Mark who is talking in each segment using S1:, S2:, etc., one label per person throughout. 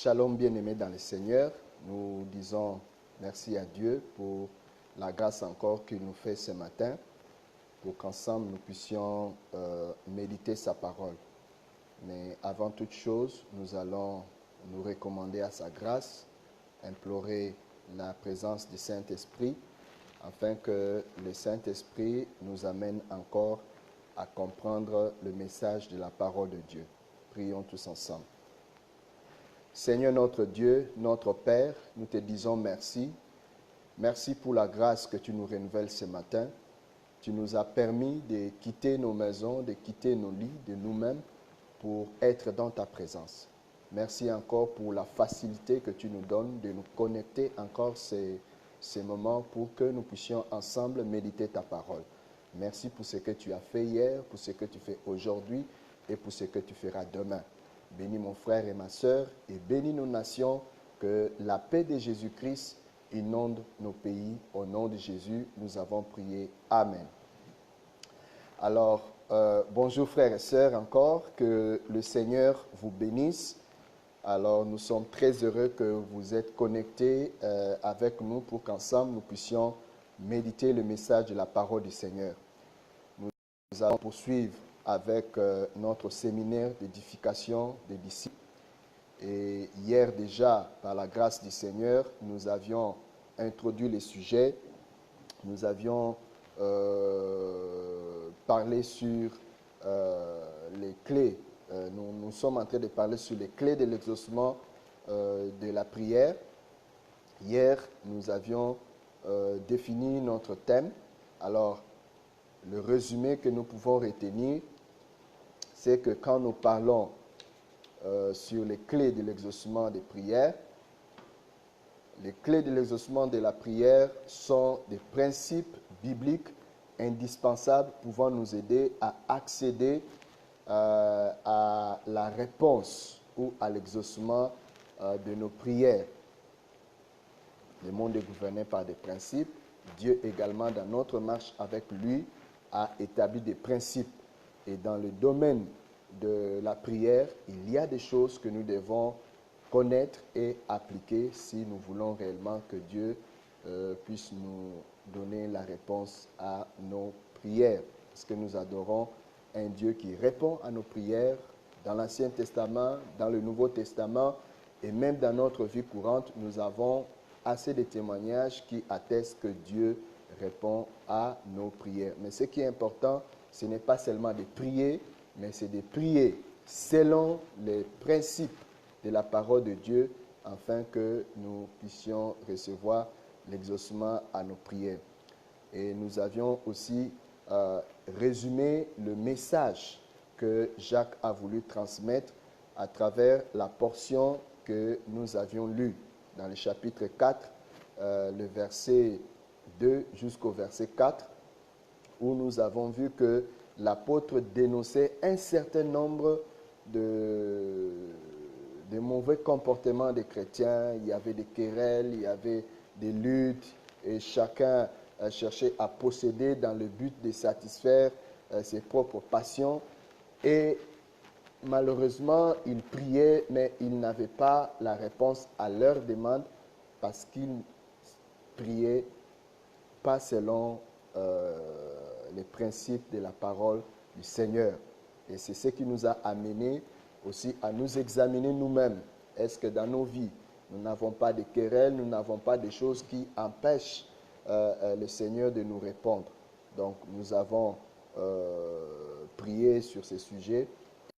S1: Shalom bien-aimés dans le Seigneur, nous disons merci à Dieu pour la grâce encore qu'il nous fait ce matin, pour qu'ensemble nous puissions méditer sa parole. Mais avant toute chose, nous allons nous recommander à sa grâce, implorer la présence du Saint-Esprit, afin que le Saint-Esprit nous amène encore à comprendre le message de la parole de Dieu. Prions tous ensemble. Seigneur notre Dieu, notre Père, nous te disons merci. Merci pour la grâce que tu nous renouvelles ce matin. Tu nous as permis de quitter nos maisons, de quitter nos lits, de nous-mêmes, pour être dans ta présence. Merci encore pour la facilité que tu nous donnes de nous connecter encore ces moments pour que nous puissions ensemble méditer ta parole. Merci pour ce que tu as fait hier, pour ce que tu fais aujourd'hui et pour ce que tu feras demain. Bénis mon frère et ma sœur et bénis nos nations, que la paix de Jésus-Christ inonde nos pays. Au nom de Jésus, nous avons prié. Amen. Alors, bonjour frères et sœurs encore, que le Seigneur vous bénisse. Alors, nous sommes très heureux que vous êtes connectés avec nous pour qu'ensemble nous puissions méditer le message de la parole du Seigneur. Nous allons poursuivre avec notre séminaire d'édification des disciples. Et hier déjà, par la grâce du Seigneur, nous avions introduit les sujets. Nous avions parlé sur les clés. Nous sommes en train de parler sur les clés de l'exaucement de la prière. Hier, nous avions défini notre thème. Alors, le résumé que nous pouvons retenir, c'est que quand nous parlons sur les clés de l'exaucement des prières, les clés de l'exaucement de la prière sont des principes bibliques indispensables pouvant nous aider à accéder à la réponse ou à l'exaucement de nos prières. Le monde est gouverné par des principes. Dieu également, dans notre marche avec lui, a établi des principes. Et dans le domaine de la prière, il y a des choses que nous devons connaître et appliquer si nous voulons réellement que Dieu puisse nous donner la réponse à nos prières. Parce que nous adorons un Dieu qui répond à nos prières dans l'Ancien Testament, dans le Nouveau Testament et même dans notre vie courante, nous avons assez de témoignages qui attestent que Dieu répond à nos prières. Mais ce qui est important, ce n'est pas seulement de prier, mais c'est de prier selon les principes de la parole de Dieu, afin que nous puissions recevoir l'exaucement à nos prières. Et nous avions aussi résumé le message que Jacques a voulu transmettre à travers la portion que nous avions lue dans le chapitre 4, le verset 2 jusqu'au verset 4, où nous avons vu que l'apôtre dénonçait un certain nombre de mauvais comportements des chrétiens. Il y avait des querelles, il y avait des luttes, et chacun cherchait à posséder dans le but de satisfaire ses propres passions. Et malheureusement, ils priaient, mais ils n'avaient pas la réponse à leurs demandes parce qu'ils priaient pas selon les principes de la parole du Seigneur. Et c'est ce qui nous a amenés aussi à nous examiner nous-mêmes. Est-ce que dans nos vies, nous n'avons pas de querelles, nous n'avons pas de choses qui empêchent le Seigneur de nous répondre? Donc, nous avons prié sur ces sujets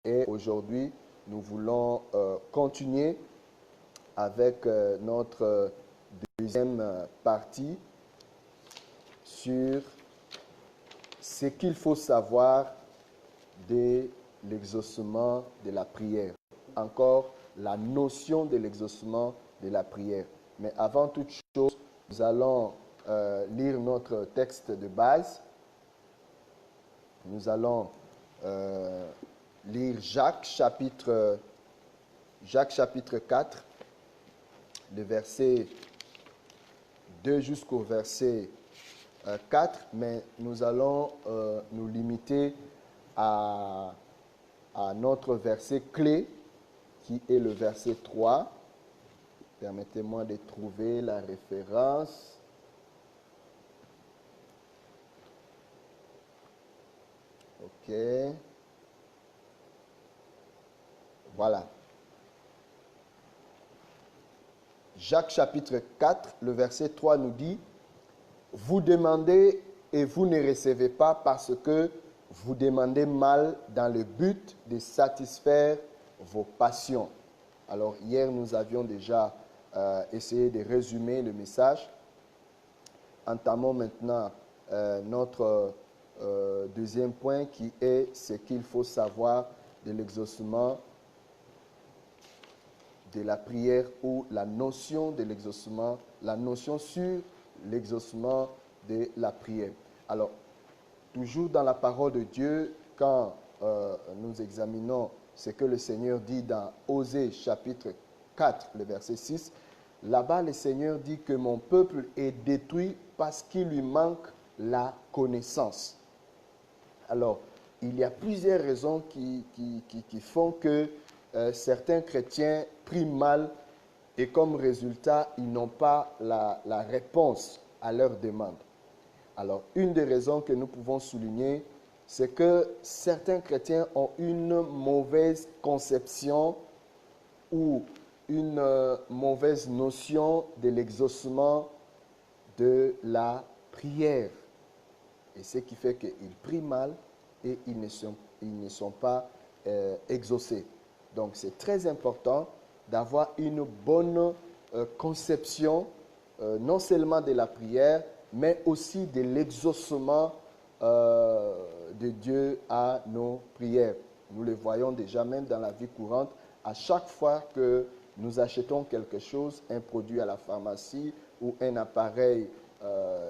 S1: et aujourd'hui, nous voulons continuer avec notre deuxième partie sur ce qu'il faut savoir de l'exaucement de la prière. Encore la notion de l'exaucement de la prière. Mais avant toute chose, nous allons lire notre texte de base. Nous allons lire Jacques chapitre 4, le verset 2 jusqu'au verset 4, mais nous allons nous limiter à notre verset clé, qui est le verset 3, Permettez-moi de trouver la référence. Ok. Voilà. Jacques chapitre 4, le verset 3 nous dit, « Vous demandez et vous ne recevez pas parce que vous demandez mal dans le but de satisfaire vos passions. » Alors hier, nous avions déjà essayé de résumer le message. Entamons maintenant notre deuxième point qui est ce qu'il faut savoir de l'exaucement de la prière ou la notion de l'exaucement, la notion sur l'exaucement de la prière. Alors, toujours dans la parole de Dieu, quand nous examinons ce que le Seigneur dit dans Osée chapitre 4, le verset 6, là-bas le Seigneur dit que mon peuple est détruit parce qu'il lui manque la connaissance. Alors, il y a plusieurs raisons qui font que certains chrétiens prient mal et comme résultat, ils n'ont pas la réponse à leurs demandes. Alors, une des raisons que nous pouvons souligner, c'est que certains chrétiens ont une mauvaise conception ou une mauvaise notion de l'exaucement de la prière. Et ce qui fait qu'ils prient mal et ils ne sont pas exaucés. Donc, c'est très important d'avoir une bonne conception, non seulement de la prière, mais aussi de l'exaucement de Dieu à nos prières. Nous le voyons déjà même dans la vie courante. À chaque fois que nous achetons quelque chose, un produit à la pharmacie ou un appareil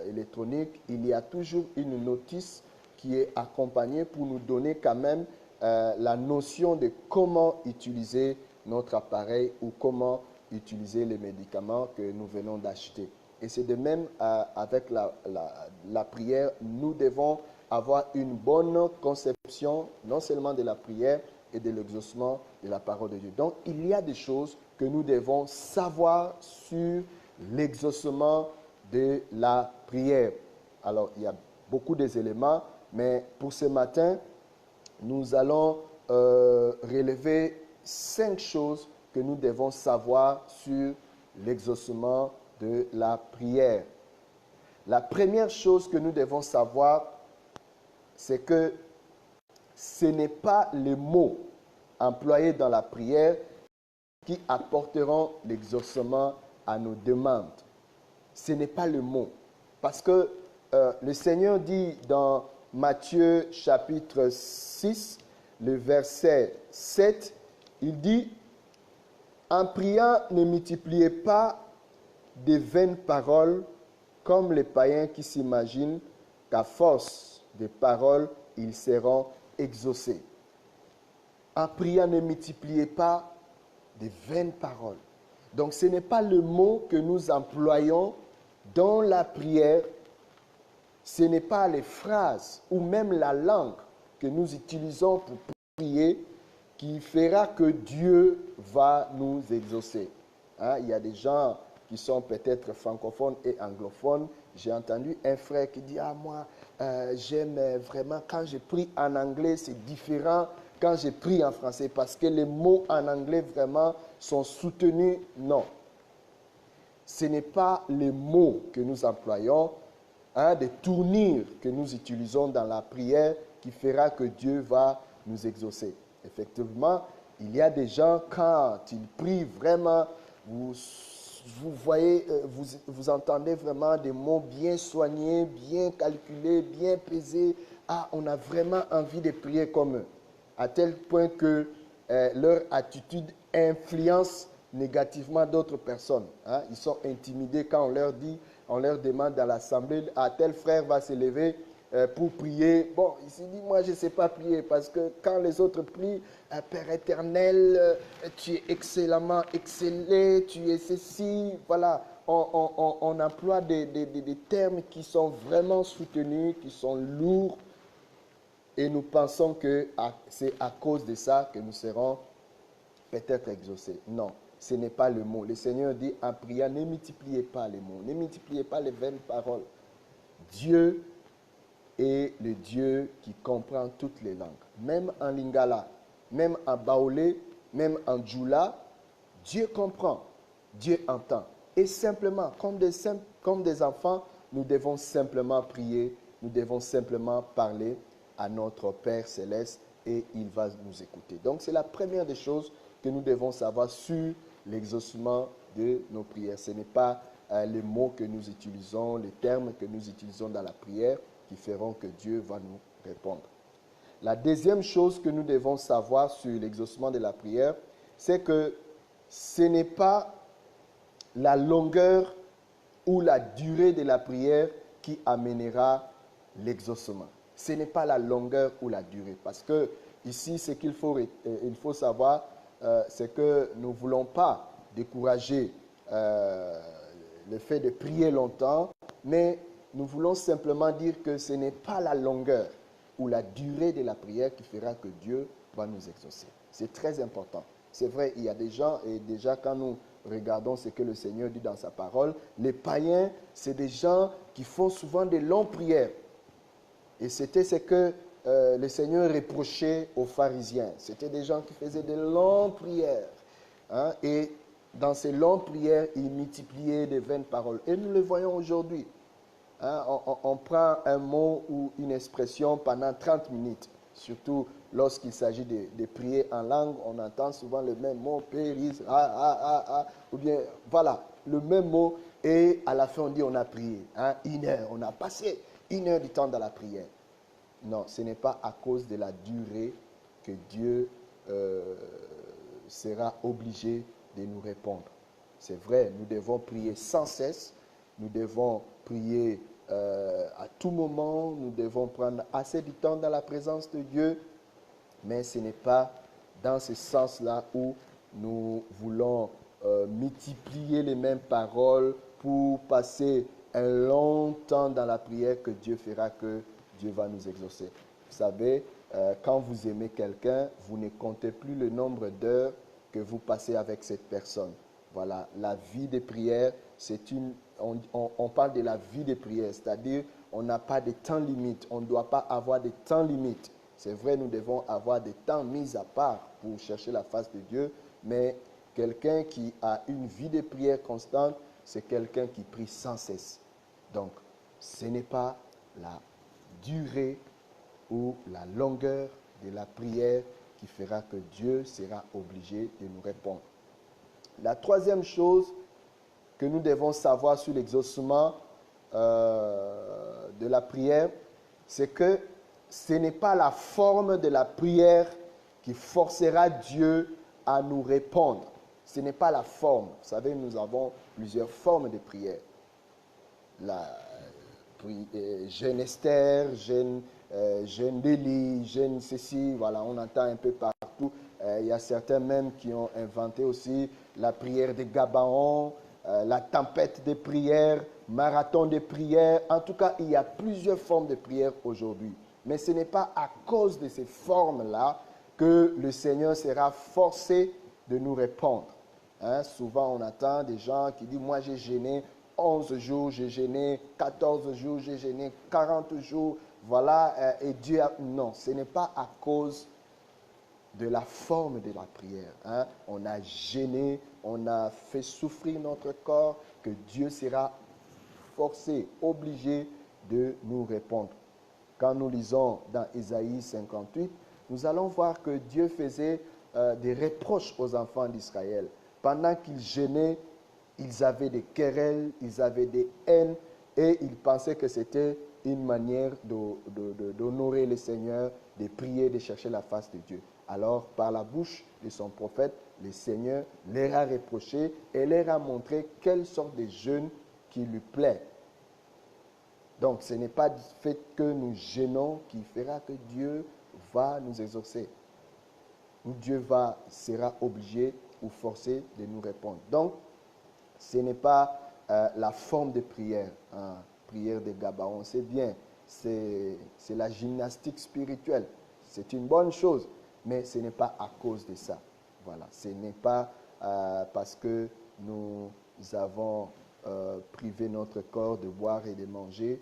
S1: électronique, il y a toujours une notice qui est accompagnée pour nous donner quand même la notion de comment utiliser notre appareil ou comment utiliser les médicaments que nous venons d'acheter. Et c'est de même avec la prière. Nous devons avoir une bonne conception, non seulement de la prière et de l'exaucement de la parole de Dieu. Donc, il y a des choses que nous devons savoir sur l'exaucement de la prière. Alors, il y a beaucoup d'éléments, mais pour ce matin, nous allons relever 5 choses que nous devons savoir sur l'exaucement de la prière. La première chose que nous devons savoir, c'est que ce n'est pas les mots employés dans la prière qui apporteront l'exaucement à nos demandes. Ce n'est pas le mot. Parce que le Seigneur dit dans Matthieu chapitre 6, le verset 7, il dit, « En priant, ne multipliez pas de vaines paroles comme les païens qui s'imaginent qu'à force de paroles, ils seront exaucés. » En priant, ne multipliez pas de vaines paroles. Donc, ce n'est pas le mot que nous employons dans la prière, ce n'est pas les phrases ou même la langue que nous utilisons pour prier qui fera que Dieu va nous exaucer. Hein? Il y a des gens qui sont peut-être francophones et anglophones. J'ai entendu un frère qui dit « Ah, moi, j'aime vraiment, quand je prie en anglais, c'est différent quand je prie en français parce que les mots en anglais vraiment sont soutenus. » Non. Ce n'est pas les mots que nous employons, des tournures que nous utilisons dans la prière qui fera que Dieu va nous exaucer. Effectivement, il y a des gens, quand ils prient vraiment, vous voyez, vous entendez vraiment des mots bien soignés, bien calculés, bien pesés. Ah, on a vraiment envie de prier comme eux. À tel point que leur attitude influence négativement d'autres personnes. Hein. Ils sont intimidés quand on leur dit, on leur demande dans l'assemblée, tel frère va se lever pour prier. Bon, il se dit, moi je ne sais pas prier parce que quand les autres prient, Père éternel, tu es excellemment excellé, tu es ceci, voilà. On emploie des termes qui sont vraiment soutenus, qui sont lourds et nous pensons que c'est à cause de ça que nous serons peut-être exaucés. Non. ce n'est pas le mot. Le Seigneur dit en priant, ne multipliez pas les mots, ne multipliez pas les vaines paroles. Dieu est le Dieu qui comprend toutes les langues. Même en lingala, même en baoulé, même en djoula, Dieu comprend, Dieu entend. Et simplement, comme des enfants, nous devons simplement prier, nous devons simplement parler à notre Père céleste et il va nous écouter. Donc c'est la première des choses que nous devons savoir sur l'exaucement de nos prières. Ce n'est pas les mots que nous utilisons, les termes que nous utilisons dans la prière qui feront que Dieu va nous répondre. La deuxième chose que nous devons savoir sur l'exaucement de la prière, c'est que ce n'est pas la longueur ou la durée de la prière qui amènera l'exaucement. Ce n'est pas la longueur ou la durée. Parce que ici, ce qu'il faut, savoir, c'est que nous ne voulons pas décourager le fait de prier longtemps, mais nous voulons simplement dire que ce n'est pas la longueur ou la durée de la prière qui fera que Dieu va nous exaucer. C'est très important. C'est vrai, il y a des gens, et déjà quand nous regardons ce que le Seigneur dit dans sa parole, les païens, c'est des gens qui font souvent de longues prières. Et c'était ce que le Seigneur reprochait aux pharisiens. C'était des gens qui faisaient de longues prières. Hein, et dans ces longues prières, ils multipliaient des vaines paroles. Et nous le voyons aujourd'hui. Hein, on prend un mot ou une expression pendant 30 minutes. Surtout lorsqu'il s'agit de prier en langue, on entend souvent le même mot, péris, ou bien, voilà, le même mot. Et à la fin, on dit on a prié. Hein, 1 heure, on a passé 1 heure du temps dans la prière. Non, ce n'est pas à cause de la durée que Dieu sera obligé de nous répondre. C'est vrai, nous devons prier sans cesse, nous devons prier à tout moment, nous devons prendre assez de temps dans la présence de Dieu, mais ce n'est pas dans ce sens-là où nous voulons multiplier les mêmes paroles pour passer un long temps dans la prière que Dieu fera que Dieu va nous exaucer. Vous savez, quand vous aimez quelqu'un, vous ne comptez plus le nombre d'heures que vous passez avec cette personne. Voilà, la vie de prière, on parle de la vie de prière, c'est-à-dire on n'a pas de temps limite, on ne doit pas avoir de temps limite. C'est vrai, nous devons avoir des temps mis à part pour chercher la face de Dieu, mais quelqu'un qui a une vie de prière constante, c'est quelqu'un qui prie sans cesse. Donc, ce n'est pas la durée ou la longueur de la prière qui fera que Dieu sera obligé de nous répondre. La troisième chose que nous devons savoir sur l'exaucement de la prière, c'est que ce n'est pas la forme de la prière qui forcera Dieu à nous répondre. Ce n'est pas la forme. Vous savez, nous avons plusieurs formes de prière. Jeûne Esther, jeûne d'Élie, jeûne ceci, voilà, on entend un peu partout. Il y a certains même qui ont inventé aussi la prière de Gabaon, la tempête des prières, marathon des prières. En tout cas, il y a plusieurs formes de prière aujourd'hui. Mais ce n'est pas à cause de ces formes-là que le Seigneur sera forcé de nous répondre. Hein, souvent, on entend des gens qui disent « Moi, j'ai jeûné 11 jours, j'ai jeûné 14 jours, j'ai jeûné 40 jours. » Voilà, et Dieu a... Non, ce n'est pas à cause de la forme de la prière. Hein. On a jeûné, on a fait souffrir notre corps, que Dieu sera forcé, obligé de nous répondre. Quand nous lisons dans Isaïe 58, nous allons voir que Dieu faisait des reproches aux enfants d'Israël. Pendant qu'ils jeûnaient, ils avaient des querelles, ils avaient des haines et ils pensaient que c'était une manière d'honorer le Seigneur, de prier, de chercher la face de Dieu. Alors, par la bouche de son prophète, le Seigneur leur a reproché et leur a montré quelle sorte de jeûne qui lui plaît. Donc, ce n'est pas du fait que nous jeûnons qui fera que Dieu va nous exaucer. Ou Dieu sera obligé ou forcé de nous répondre. Donc, ce n'est pas la forme de prière, hein, prière de Gabaon, c'est bien, c'est la gymnastique spirituelle, c'est une bonne chose, mais ce n'est pas à cause de ça. Voilà, ce n'est pas parce que nous avons privé notre corps de boire et de manger,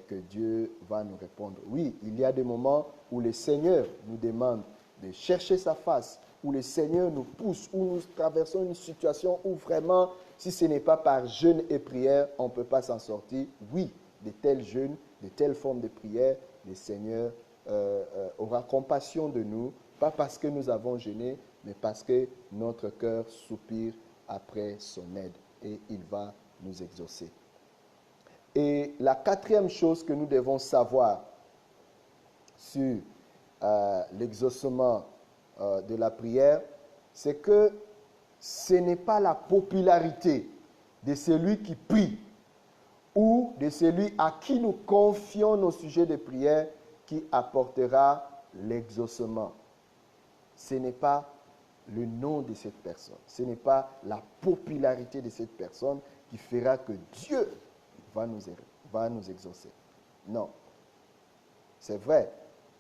S1: que Dieu va nous répondre. Oui, il y a des moments où le Seigneur nous demande de chercher sa face, où le Seigneur nous pousse, où nous traversons une situation où vraiment, si ce n'est pas par jeûne et prière, on ne peut pas s'en sortir. Oui, de tels jeûnes, de telles formes de prière, le Seigneur aura compassion de nous, pas parce que nous avons jeûné, mais parce que notre cœur soupire après son aide et il va nous exaucer. Et la quatrième chose que nous devons savoir sur l'exaucement de la prière, c'est que ce n'est pas la popularité de celui qui prie ou de celui à qui nous confions nos sujets de prière qui apportera l'exaucement. Ce n'est pas le nom de cette personne, ce n'est pas la popularité de cette personne qui fera que Dieu va nous exaucer. Non. C'est vrai,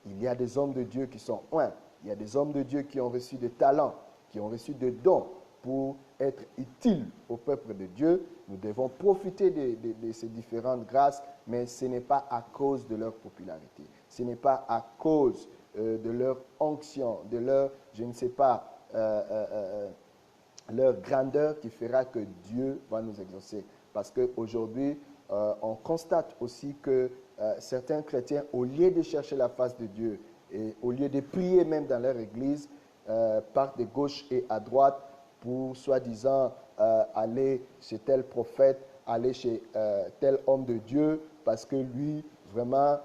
S1: il y a des hommes de Dieu qui sont oints, il y a des hommes de Dieu qui ont reçu des talents, qui ont reçu des dons pour être utiles au peuple de Dieu. Nous devons profiter de ces différentes grâces, mais ce n'est pas à cause de leur popularité. Ce n'est pas à cause de leur onction, de leur, je ne sais pas, leur grandeur qui fera que Dieu va nous exaucer. Parce qu'aujourd'hui, on constate aussi que certains chrétiens, au lieu de chercher la face de Dieu et au lieu de prier même dans leur église, partent de gauche et à droite pour soi-disant aller chez tel prophète, aller chez tel homme de Dieu, parce que lui, vraiment,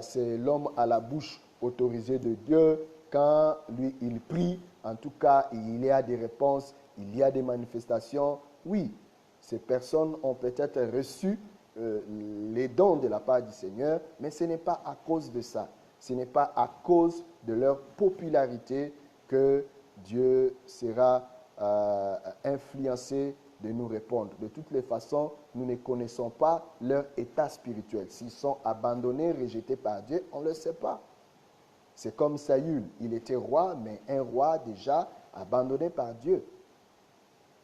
S1: c'est l'homme à la bouche autorisée de Dieu. Quand lui, il prie, en tout cas, il y a des réponses, il y a des manifestations. Oui, ces personnes ont peut-être reçu les dons de la part du Seigneur, mais ce n'est pas à cause de ça. Ce n'est pas à cause de leur popularité que Dieu sera influencé de nous répondre. De toutes les façons, nous ne connaissons pas leur état spirituel. S'ils sont abandonnés, rejetés par Dieu, on ne le sait pas. C'est comme Saül, il était roi, mais un roi déjà abandonné par Dieu.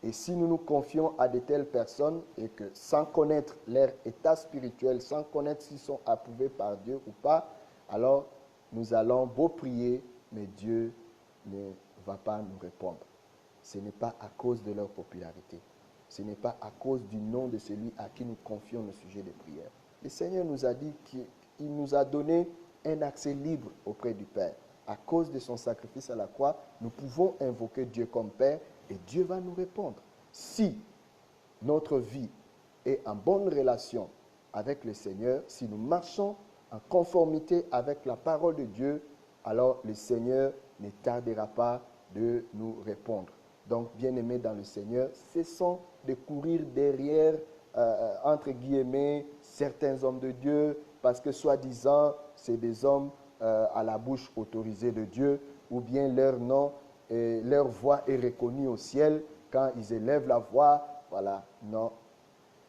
S1: Et si nous nous confions à de telles personnes et que sans connaître leur état spirituel, sans connaître s'ils sont approuvés par Dieu ou pas, alors nous allons beau prier, mais Dieu ne va pas nous répondre. Ce n'est pas à cause de leur popularité. Ce n'est pas à cause du nom de celui à qui nous confions le sujet de prière. Le Seigneur nous a dit qu'il nous a donné un accès libre auprès du Père. À cause de son sacrifice à la croix, nous pouvons invoquer Dieu comme Père et Dieu va nous répondre. Si notre vie est en bonne relation avec le Seigneur, si nous marchons en conformité avec la parole de Dieu, alors le Seigneur ne tardera pas de nous répondre. Donc, bien-aimés dans le Seigneur, cessons de courir derrière, entre guillemets, certains hommes de Dieu, parce que soi-disant, c'est des hommes à la bouche autorisée de Dieu, ou bien leur nom, et leur voix est reconnue au ciel quand ils élèvent la voix. Voilà, non.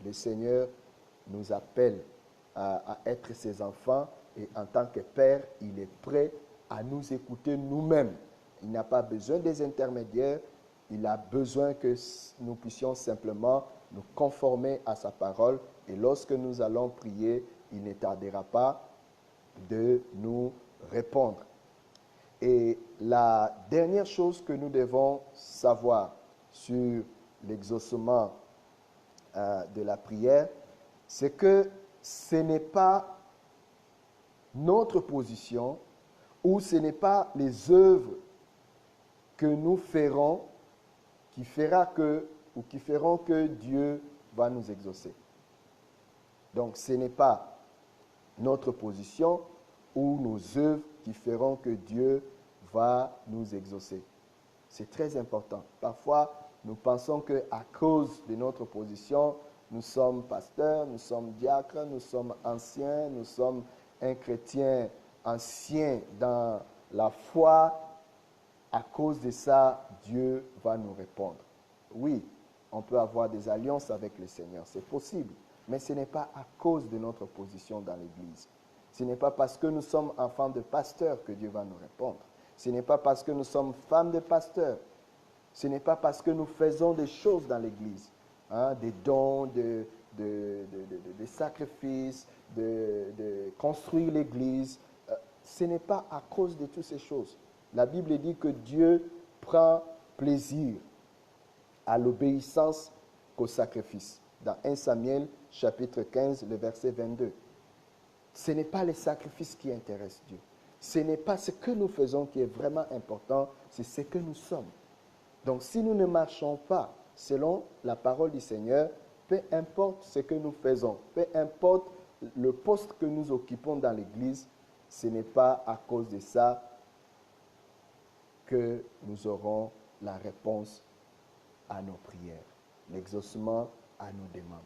S1: Le Seigneur nous appelle à être ses enfants et en tant que Père, il est prêt à nous écouter nous-mêmes. Il n'a pas besoin des intermédiaires, il a besoin que nous puissions simplement nous conformer à sa parole et lorsque nous allons prier, il ne tardera pas de nous répondre. Et la dernière chose que nous devons savoir sur l'exaucement de la prière, c'est que ce n'est pas notre position ou ce n'est pas les œuvres que nous ferons qui feront que Dieu va nous exaucer. Donc ce n'est pas notre position ou nos œuvres qui feront que Dieu va nous exaucer. C'est très important. Parfois, nous pensons qu'à cause de notre position, nous sommes pasteurs, nous sommes diacres, nous sommes anciens, nous sommes un chrétien ancien dans la foi. À cause de ça, Dieu va nous répondre. Oui, on peut avoir des alliances avec le Seigneur, c'est possible, mais ce n'est pas à cause de notre position dans l'Église. Ce n'est pas parce que nous sommes enfants de pasteurs que Dieu va nous répondre. Ce n'est pas parce que nous sommes femmes de pasteurs. Ce n'est pas parce que nous faisons des choses dans l'Église, hein, des dons, des sacrifices, de construire l'Église. Ce n'est pas à cause de toutes ces choses. La Bible dit que Dieu prend plaisir à l'obéissance qu'au sacrifice. Dans 1 Samuel chapitre 15, le verset 22. Ce n'est pas les sacrifices qui intéressent Dieu. Ce n'est pas ce que nous faisons qui est vraiment important, c'est ce que nous sommes. Donc si nous ne marchons pas selon la parole du Seigneur, peu importe ce que nous faisons, peu importe le poste que nous occupons dans l'Église, ce n'est pas à cause de ça que nous aurons la réponse à nos prières, l'exaucement à nos demandes.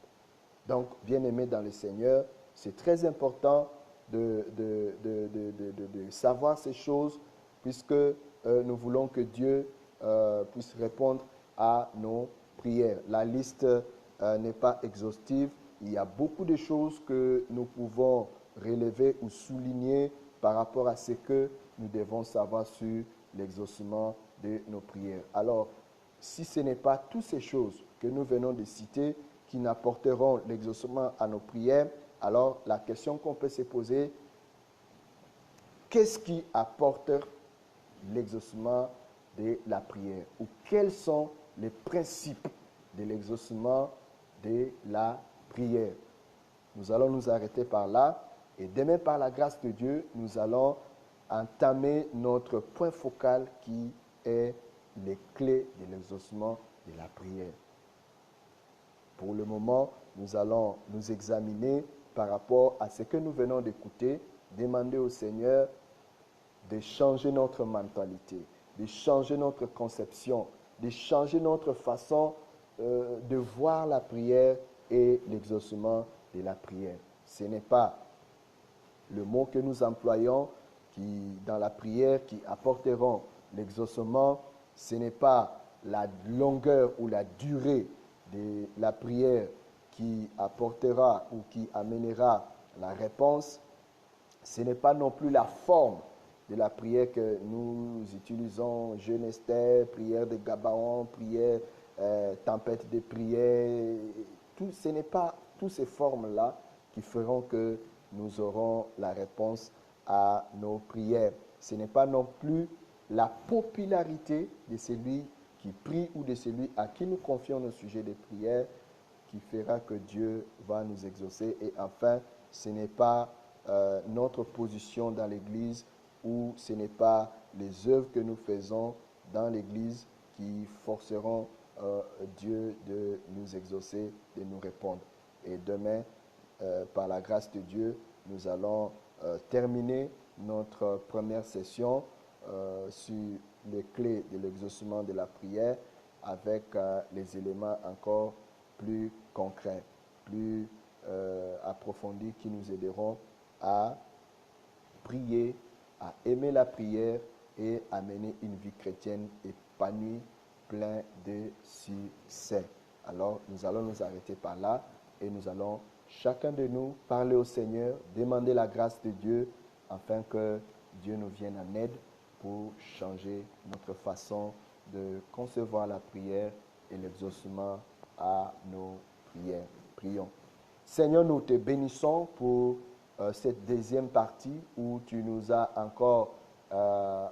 S1: Donc, bien-aimés dans le Seigneur, c'est très important de savoir ces choses puisque nous voulons que Dieu puisse répondre à nos prières. La liste n'est pas exhaustive. Il y a beaucoup de choses que nous pouvons relever ou souligner par rapport à ce que nous devons savoir sur l'exaucement de nos prières. Alors, si ce n'est pas toutes ces choses que nous venons de citer qui n'apporteront l'exaucement à nos prières, alors la question qu'on peut se poser, qu'est-ce qui apporte l'exaucement de la prière? Ou quels sont les principes de l'exaucement de la prière? Nous allons nous arrêter par là et demain, par la grâce de Dieu, nous allons entamer notre point focal qui est les clés de l'exaucement de la prière. Pour le moment, nous allons nous examiner par rapport à ce que nous venons d'écouter, demander au Seigneur de changer notre mentalité, de changer notre conception, de changer notre façon de voir la prière et l'exaucement de la prière. Ce n'est pas le mot que nous employons dans la prière qui apporteront l'exaucement, ce n'est pas la longueur ou la durée de la prière qui apportera ou qui amènera la réponse. Ce n'est pas non plus la forme de la prière que nous utilisons, jeûne Esther, prière de Gabaon, prière, tempête de prière. Ce n'est pas toutes ces formes-là qui feront que nous aurons la réponse à nos prières. Ce n'est pas non plus la popularité de celui qui prie ou de celui à qui nous confions nos sujets de prière qui fera que Dieu va nous exaucer. Et enfin, ce n'est pas notre position dans l'Église ou ce n'est pas les œuvres que nous faisons dans l'Église qui forceront Dieu de nous exaucer, de nous répondre. Et demain, par la grâce de Dieu, nous allons terminer notre première session sur les clés de l'exaucement de la prière avec les éléments encore plus concrets, plus approfondis qui nous aideront à prier, à aimer la prière et à mener une vie chrétienne épanouie, pleine de succès. Alors, nous allons nous arrêter par là et nous allons, chacun de nous, parler au Seigneur, demander la grâce de Dieu afin que Dieu nous vienne en aide pour changer notre façon de concevoir la prière et l'exaucement à nos prières. Prions. Seigneur, nous te bénissons pour cette deuxième partie où tu nous as encore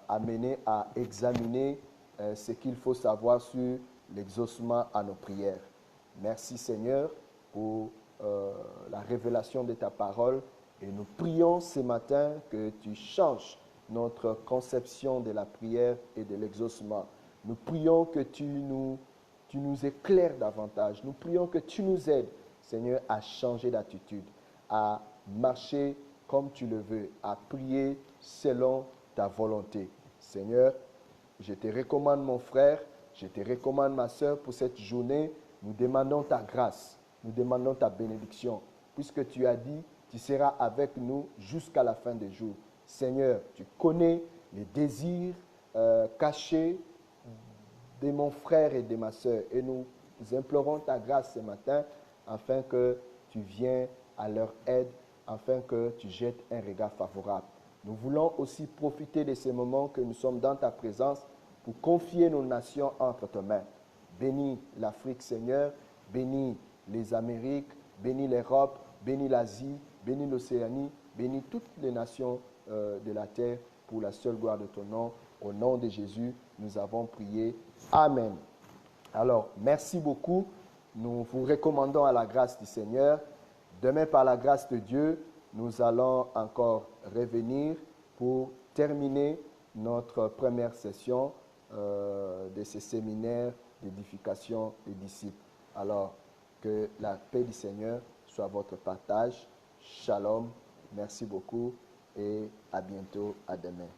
S1: amené à examiner ce qu'il faut savoir sur l'exaucement à nos prières. Merci Seigneur pour la révélation de ta parole et nous prions ce matin que tu changes notre conception de la prière et de l'exaucement. Nous prions que tu nous éclaires davantage. Nous prions que tu nous aides, Seigneur, à changer d'attitude, à marcher comme tu le veux, à prier selon ta volonté. Seigneur, je te recommande mon frère, je te recommande ma soeur pour cette journée. Nous demandons ta grâce, nous demandons ta bénédiction, puisque tu as dit, tu seras avec nous jusqu'à la fin des jours. Seigneur, tu connais les désirs cachés de mon frère et de ma soeur. Et nous implorons ta grâce ce matin afin que tu viennes à leur aide, afin que tu jettes un regard favorable. Nous voulons aussi profiter de ces moments que nous sommes dans ta présence pour confier nos nations entre tes mains. Bénis l'Afrique, Seigneur, bénis les Amériques, bénis l'Europe, bénis l'Asie, bénis l'Océanie, bénis toutes les nations de la terre pour la seule gloire de ton nom. Au nom de Jésus, nous avons prié. Amen. Alors, merci beaucoup. Nous vous recommandons à la grâce du Seigneur. Demain, par la grâce de Dieu, nous allons encore revenir pour terminer notre première session de ce séminaire d'édification des disciples. Alors, que la paix du Seigneur soit votre partage. Shalom. Merci beaucoup et à bientôt, à demain.